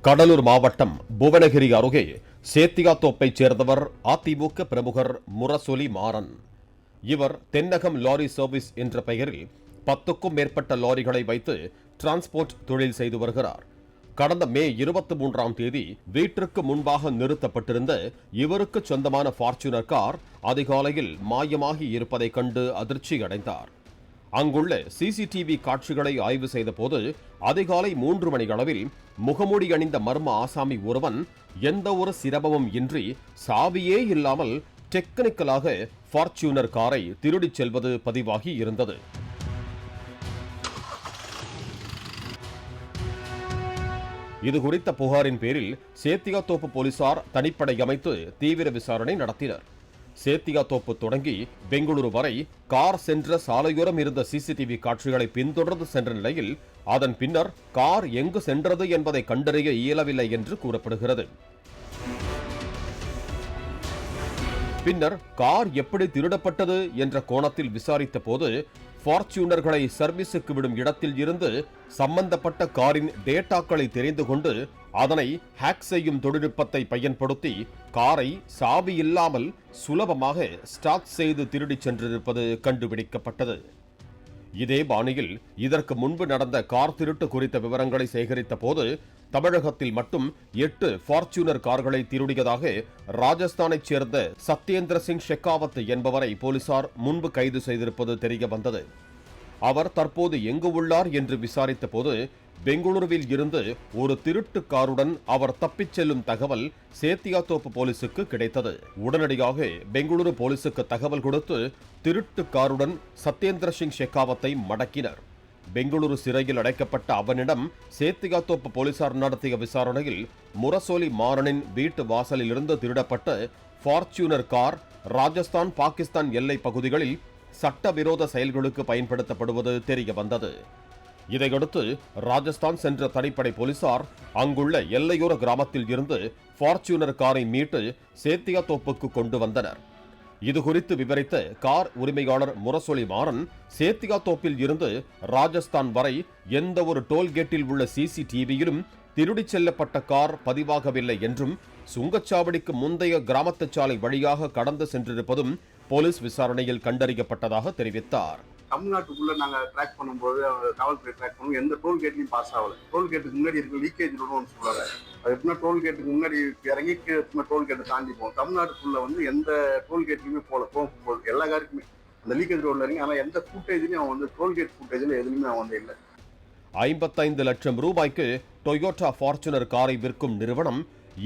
கடலூர் மாவட்டம் புவனகிரி அருகே சேத்தியாத்தோப்பைச் சேர்ந்தவர் அதிமுக பிரமுகர் முரசொலி மாறன். இவர் தென்னகம் லாரி சர்வீஸ் என்ற பெயரில் 10க்கும் மேற்பட்ட லாரிகளை வைத்து டிரான்ஸ்போர்ட் தொழில் செய்து வருகிறார். கடந்த மே 23ஆம் தேதி வீட்டிற்கு முன்பாக நிறுத்தப்பட்டிருந்த இவருக்கு சொந்தமான ஃபார்ச்சுனர் கார் அதிகாலையில் மாயமாகி இருப்பதைக் கண்டு அதிர்ச்சி அடைந்தார். அங்குள்ள சிசிடிவி காட்சிகளை ஆய்வு செய்த போது அதிகாலை 3 மணி அளவில் முகமூடி அணிந்த மர்ம ஆசாமி ஒருவன் எந்த ஒரு சிரமமும் இன்றி சாவியே இல்லாமல் டெக்னிக்கலாக ஃபார்ச்சுனர் காரை திருடிச் செல்வது பதிவாகி இருந்தது. இதுகுறித்த புகாரின் பேரில் சேத்தியாத்தோப்பு போலீசார் தனிப்படை அமைத்து தீவிர விசாரணை நடத்தினர். சேத்தியாத்தோப்பு தொடங்கி பெங்களூரு வரை கார் சென்ற சாலையோரம் இருந்த சிசிடிவி காட்சிகளை பின்தொடர்ந்து சென்ற நிலையில் அதன் பின்னர் கார் எங்கு சென்றது என்பதை கண்டறிய இயலவில்லை என்று கூறப்படுகிறது. பின்னர் கார் எப்படி திருடப்பட்டது என்ற கோணத்தில் விசாரித்த போது ஃபார்ச்சுனர்களை சர்வீஸுக்கு விடும் இடத்தில் இருந்து சம்பந்தப்பட்ட காரின் டேட்டாக்களை தெரிந்து கொண்டு அதனை ஹேக் செய்யும் தொழில்நுட்பத்தை பயன்படுத்தி காரை சாவி இல்லாமல் சுலபமாக ஸ்டார்ட் செய்து திருடிச் சென்றிருப்பது கண்டுபிடிக்கப்பட்டது. இதே பாணியில் இதற்கு முன்பு நடந்த கார் திருட்டு குறித்த விவரங்களை சேகரித்த போது தமிழகத்தில் மட்டும் 8 ஃபார்ச்சுனர் கார்களை திருடியதாக ராஜஸ்தானைச் சேர்ந்த சத்யேந்திர சிங் ஷெகாவத் என்பவரை போலீசார் முன்பு கைது செய்திருப்பது தெரிய வந்தது. அவர் தற்போது எங்கு உள்ளார் என்று விசாரித்த போது பெங்களூருவில் இருந்து ஒரு திருட்டு காருடன் அவர் தப்பிச் செல்லும் தகவல் சேத்தியாத்தோப்பு போலீசுக்கு கிடைத்தது. உடனடியாக பெங்களூரு போலீசுக்கு தகவல் கொடுத்து திருட்டு காருடன் சத்யேந்திர சிங் ஷெகாவத்தை மடக்கினர். பெங்களூரு சிறையில் அடைக்கப்பட்ட அவனிடம் சேத்தியாத்தோப்பு போலீசார் நடத்திய விசாரணையில் முரசொலி மாறனின் வீட்டு வாசலில் இருந்து திருடப்பட்ட ஃபார்ச்சுனர் கார் ராஜஸ்தான் பாகிஸ்தான் எல்லை பகுதிகளில் சட்டவிரோத செயல்களுக்கு பயன்படுத்தப்படுவது தெரிய வந்தது. இதையடுத்து ராஜஸ்தான் சென்ற தனிப்படை போலீசார் அங்குள்ள எல்லையோர கிராமத்தில் இருந்து ஃபார்ச்சுனர் காரை மீட்டு சேத்தியாத்தோப்புக்கு கொண்டு வந்தனர். இதுகுறித்து விவரித்த கார் உரிமையாளர் முரசொலி மாறன், சேத்தியாத்தோப்பில் இருந்து ராஜஸ்தான் வரை எந்த ஒரு டோல்கேட்டில் உள்ள சிசிடிவியிலும் திருடிச் செல்லப்பட்ட கார் பதிவாகவில்லை என்றும் சுங்கச்சாவடிக்கு முந்தைய கிராமத்து சாலை வழியாக கடந்து சென்றிருப்பதும் போலீஸ் விசாரணையில் கண்டறியப்பட்டதாக தெரிவித்தார். தமிழ்நாட்டுக்குள்ள நாங்க ட்ராக் பண்ணும்போது காவல்துறை ட்ராக் பண்ணுவோம், எந்த டோல்கேட்லையும் பாஸ் ஆகல. டோல்கேட்டுக்கு முன்னாடி இருக்க லீக்கேஜ் ரோடுன்னு சொல்றாங்க. அது எப்படின்னா டோல்கேட்டுக்கு முன்னாடி இறங்கி டோல்கேட்டை தாண்டி போவோம். தமிழ்நாட்டுக்குள்ள எந்த டோல்கேட்லையுமே போகும்போது எல்லா காருக்குமே அந்த லீக்கேஜ் ரோட்ல இறங்கி, ஆனா எந்த ஃபுட்டேஜ்லயும் அவன் டோல்கேட் ஃபுட்டேஜ்ல எதுலையுமே அவன் இல்லை. 55 லட்சம் ரூபாய்க்கு டொயோட்டா ஃபார்ச்சுனர் காரை விற்கும் நிறுவனம்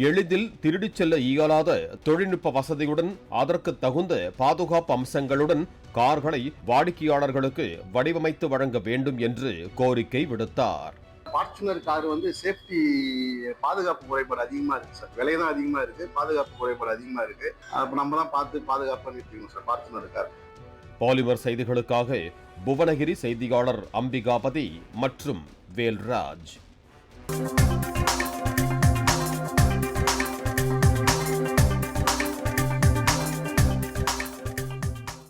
எளிதில் திருடிச் செல்ல இயலாத தொழில்நுட்ப வசதியுடன் அதற்கு தகுந்த பாதுகாப்பு அம்சங்களுடன் கார்களை வாடிக்கையாளர்களுக்கு வடிவமைத்து வழங்க வேண்டும் என்று கோரிக்கை விடுத்தார். ஃபார்ச்சுனர் கார் சேஃப்டி பாதுகாப்பு குறைபாடு அதிகமா இருக்கு சார். விலை தான் அதிகமா இருக்கு, பாதுகாப்பு குறைபாடு அதிகமா இருக்கு. அப்ப நம்ம தான் பார்த்து பாதுகாப்பு பண்ணிட்டு சார் ஃபார்ச்சுனர் கார். பாலிமர் செய்திகளுக்காக புவனகிரி செய்தியாளர் அம்பிகாபதி மற்றும் வேல்ராஜ்.